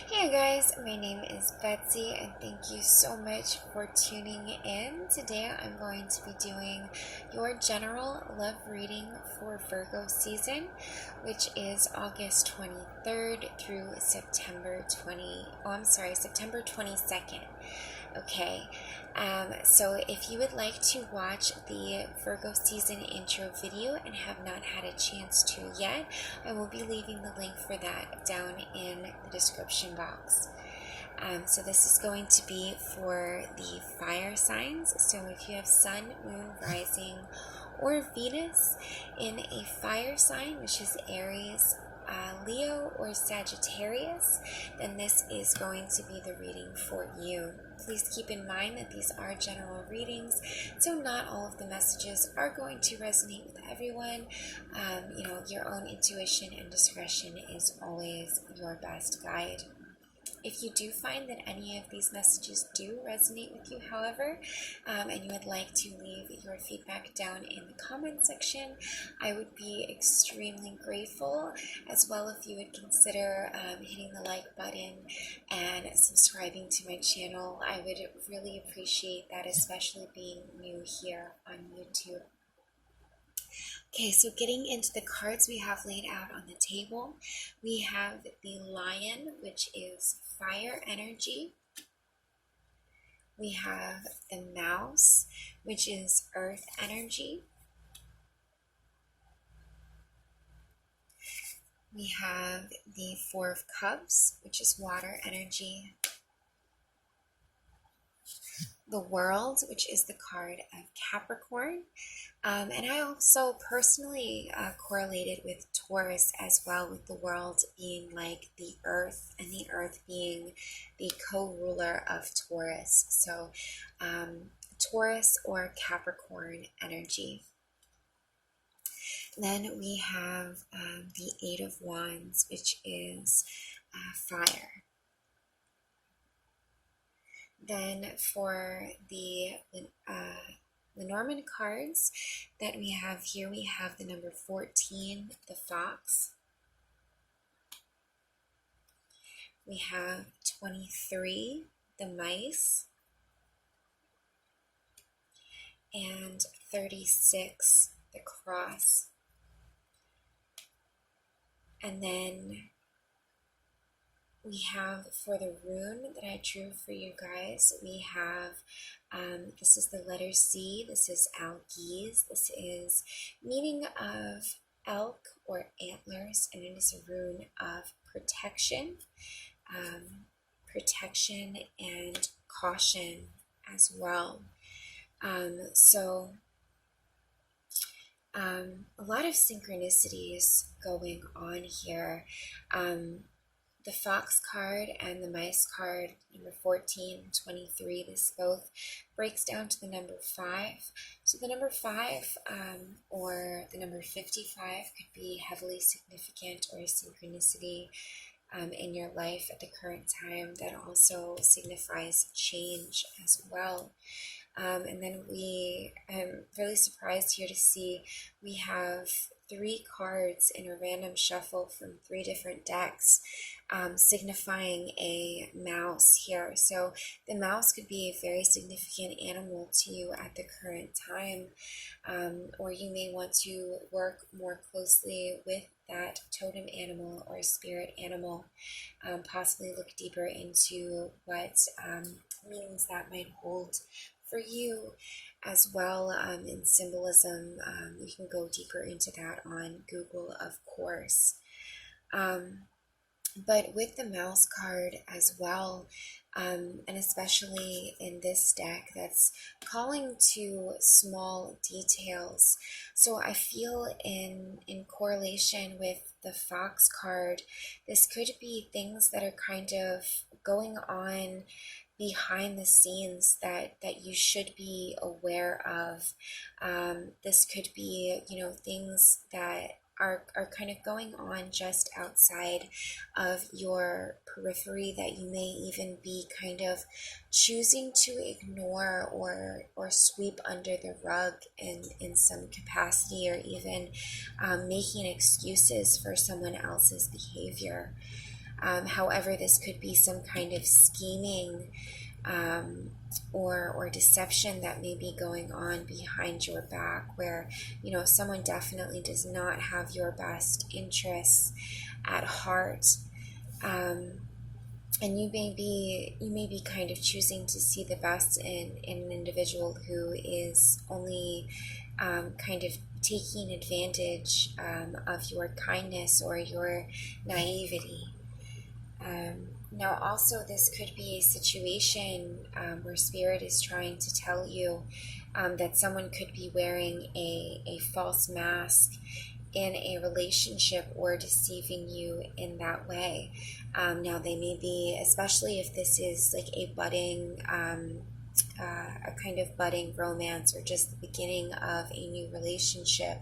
Hey guys, my name is Betsy and thank you so much for tuning in. Today I'm going to be doing your general love reading for Virgo season, which is August 23rd through September 22nd. Okay, so if you would like to watch the Virgo season intro video and have not had a chance to yet, I will be leaving the link for that down in the description box. So this is going to be for the fire signs. So if you have Sun, Moon, Rising, or Venus in a fire sign, which is Aries, Leo, or Sagittarius, then this is going to be the reading for you. Please keep in mind that these are general readings, so not all of the messages are going to resonate with everyone. Your own intuition and discretion is always your best guide. If you do find that any of these messages do resonate with you, however, and you would like to leave your feedback down in the comment section, I would be extremely grateful, as well if you would consider hitting the like button and subscribing to my channel. I would really appreciate that, especially being new here on YouTube. Okay, so getting into the cards we have laid out on the table, we have the Lion, which is fire energy. We have the Mouse, which is earth energy. We have the Four of Cups, which is water energy. The World, which is the card of Capricorn. And I also personally correlated with Taurus as well, with the World being like the Earth and the Earth being the co-ruler of Taurus. So Taurus or Capricorn energy. Then we have the Eight of Wands, which is fire. Then for the Lenormand cards that we have here, we have the number 14, the Fox. We have 23, the Mice. And 36, the Cross. And then we have for the rune that I drew for you guys, we have, this is the letter C, this is Algiz, this is meaning of elk or antlers, and it is a rune of protection, protection and caution as well. A lot of synchronicities going on here. The Fox card and the Mice card, number 14 and 23, this both breaks down to the number 5. So the number 5 or the number 55 could be heavily significant, or a synchronicity in your life at the current time that also signifies change as well. And then I'm really surprised here to see we have 3 cards in a random shuffle from 3 different decks, signifying a mouse here. So the mouse could be a very significant animal to you at the current time, or you may want to work more closely with that totem animal or spirit animal, possibly look deeper into what meanings that might hold for you as well. In symbolism, you can go deeper into that on Google, of course. But with the Mouse card as well, and especially in this deck, that's calling to small details. So I feel in correlation with the Fox card, this could be things that are kind of going on behind the scenes that you should be aware of. This could be, things that are kind of going on just outside of your periphery that you may even be kind of choosing to ignore or sweep under the rug in some capacity, or even making excuses for someone else's behavior. However, this could be some kind of scheming or deception that may be going on behind your back, where someone definitely does not have your best interests at heart. And you may be kind of choosing to see the best in an individual who is only kind of taking advantage of your kindness or your naivety. Now, also, this could be a situation where Spirit is trying to tell you that someone could be wearing a false mask in a relationship or deceiving you in that way. Now, they may be, especially if this is like a kind of budding romance or just the beginning of a new relationship.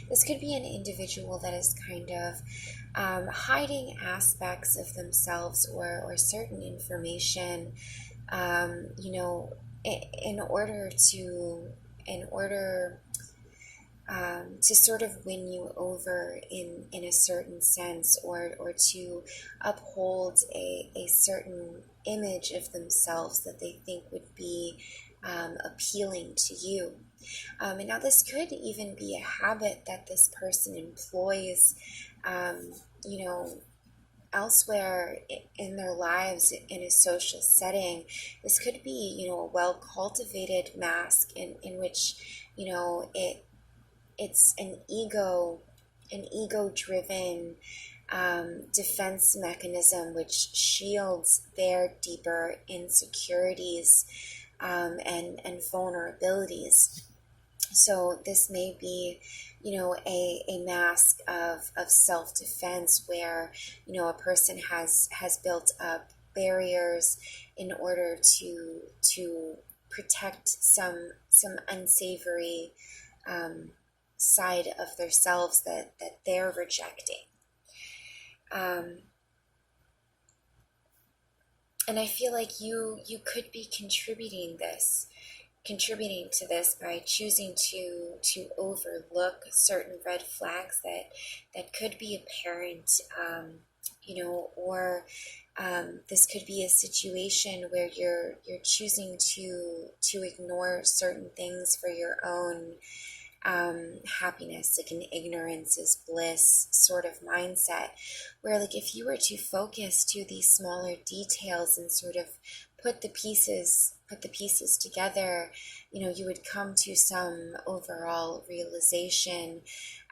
This could be an individual that is kind of hiding aspects of themselves or certain information, in order to sort of win you over in a certain sense, or to uphold a certain image of themselves that they think would be appealing to you. And now this could even be a habit that this person employs, elsewhere in their lives in a social setting. This could be, a well-cultivated mask in which, it's an ego-driven defense mechanism which shields their deeper insecurities and vulnerabilities. So this may be, a mask of self-defense where, a person has built up barriers in order to protect some unsavory side of themselves that they're rejecting. And I feel like you could be contributing to this by choosing to overlook certain red flags that could be apparent, or this could be a situation where you're choosing to ignore certain things for your own happiness, like an ignorance is bliss sort of mindset, where like if you were to focus to these smaller details and sort of put the pieces together, you would come to some overall realization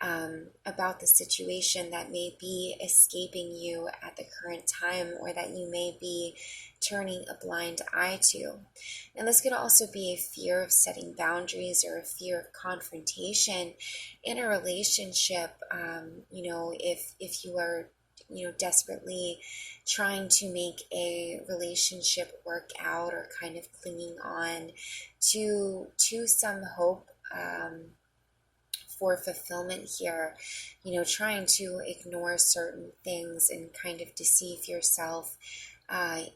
about the situation that may be escaping you at the current time, or that you may be turning a blind eye to. And this could also be a fear of setting boundaries or a fear of confrontation in a relationship. If you are desperately trying to make a relationship work out, or kind of clinging on to some hope for fulfillment here, trying to ignore certain things and kind of deceive yourself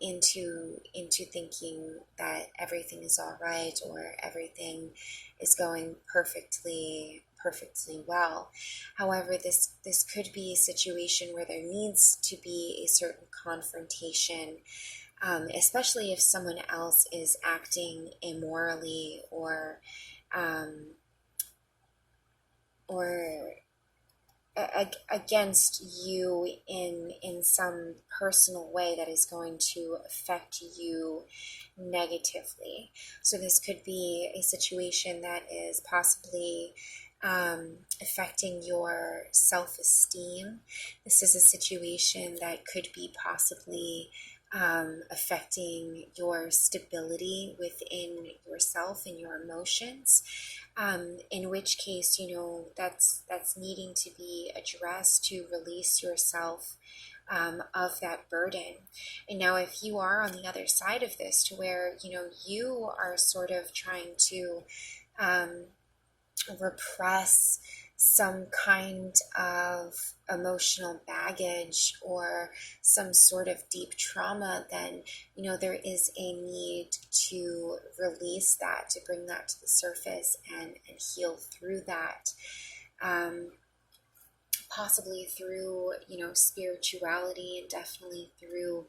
into thinking that everything is all right, or everything is going perfectly well. However, this could be a situation where there needs to be a certain confrontation, especially if someone else is acting immorally or against you in some personal way that is going to affect you negatively. So this could be a situation that is possibly affecting your self-esteem. This is a situation that could be possibly affecting your stability within yourself and your emotions. In which case, that's needing to be addressed to release yourself of that burden. And now if you are on the other side of this, to where, you are sort of trying to repress some kind of emotional baggage or some sort of deep trauma, then there is a need to release that, to bring that to the surface and heal through that. possibly through, spirituality, and definitely through,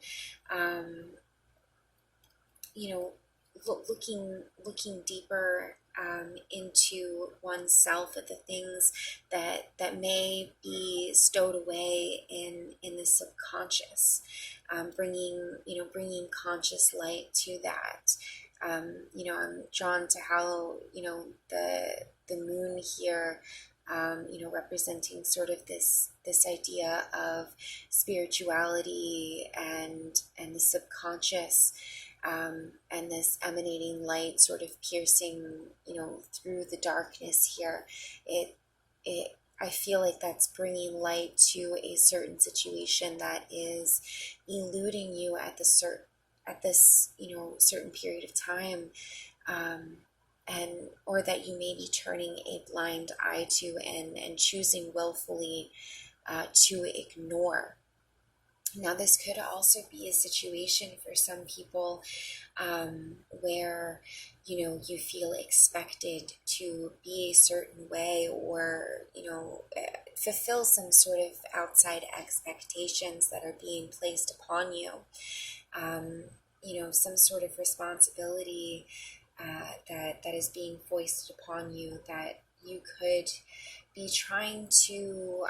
looking deeper into oneself, at the things that may be stowed away in the subconscious, bringing conscious light to that. I'm drawn to how the moon here, representing sort of this idea of spirituality and the subconscious, and this emanating light sort of piercing, through the darkness here. I feel like that's bringing light to a certain situation that is eluding you at this certain period of time, and or that you may be turning a blind eye to, and choosing willfully to ignore. Now, this could also be a situation for some people where, you feel expected to be a certain way, or, fulfill some sort of outside expectations that are being placed upon you. Some sort of responsibility that is being foisted upon you, that you could be trying to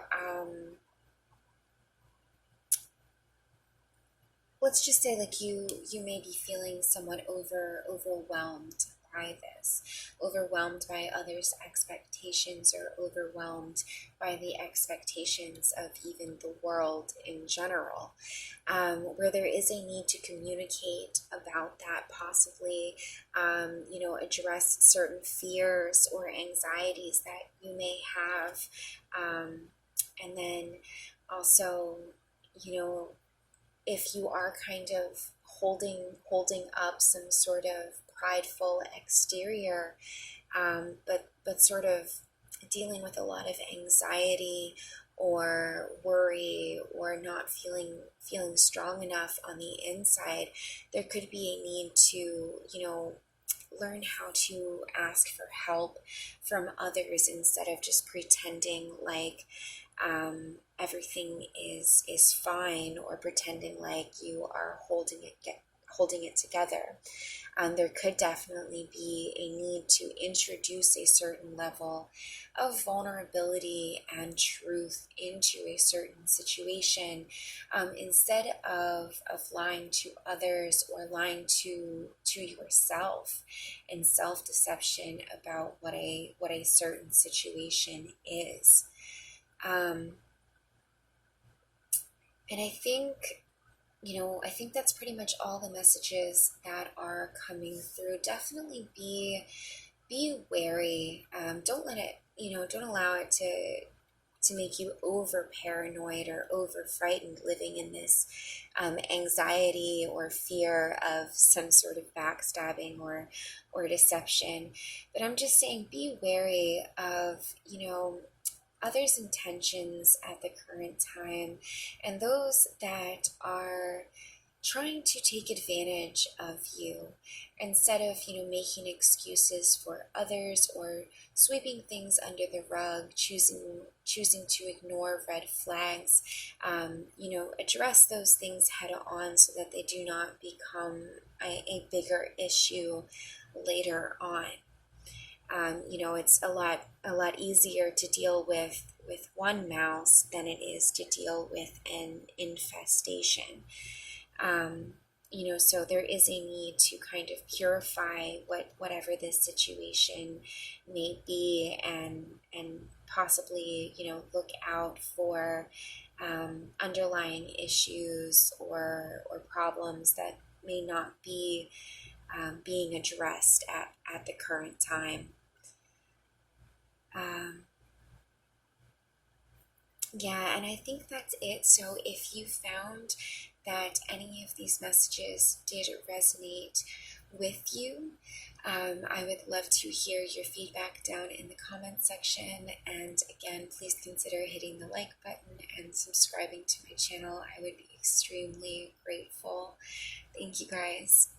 let's just say, like, you may be feeling somewhat overwhelmed by this, overwhelmed by others' expectations, or overwhelmed by the expectations of even the world in general, where there is a need to communicate about that, possibly, address certain fears or anxieties that you may have, and then also, if you are kind of holding up some sort of prideful exterior, but sort of dealing with a lot of anxiety or worry, or not feeling strong enough on the inside, there could be a need to, learn how to ask for help from others, instead of just pretending like everything is fine, or pretending like you are holding it together. There could definitely be a need to introduce a certain level of vulnerability and truth into a certain situation, instead of lying to others, or lying to yourself in self-deception about what a certain situation is. And I think that's pretty much all the messages that are coming through. Definitely be wary. Don't let it, don't allow it to make you over paranoid or over frightened, living in this anxiety or fear of some sort of backstabbing or deception. But I'm just saying, be wary of, others' intentions at the current time, and those that are trying to take advantage of you, instead of, making excuses for others, or sweeping things under the rug, choosing to ignore red flags. Address those things head on, so that they do not become a bigger issue later on. It's a lot easier to deal with one mouse than it is to deal with an infestation. So there is a need to kind of purify whatever this situation may be, and possibly, look out for underlying issues or problems that may not be being addressed at the current time. Yeah, and I think that's it. So if you found that any of these messages did resonate with you, I would love to hear your feedback down in the comment section. And again, please consider hitting the like button and subscribing to my channel. I would be extremely grateful. Thank you, guys.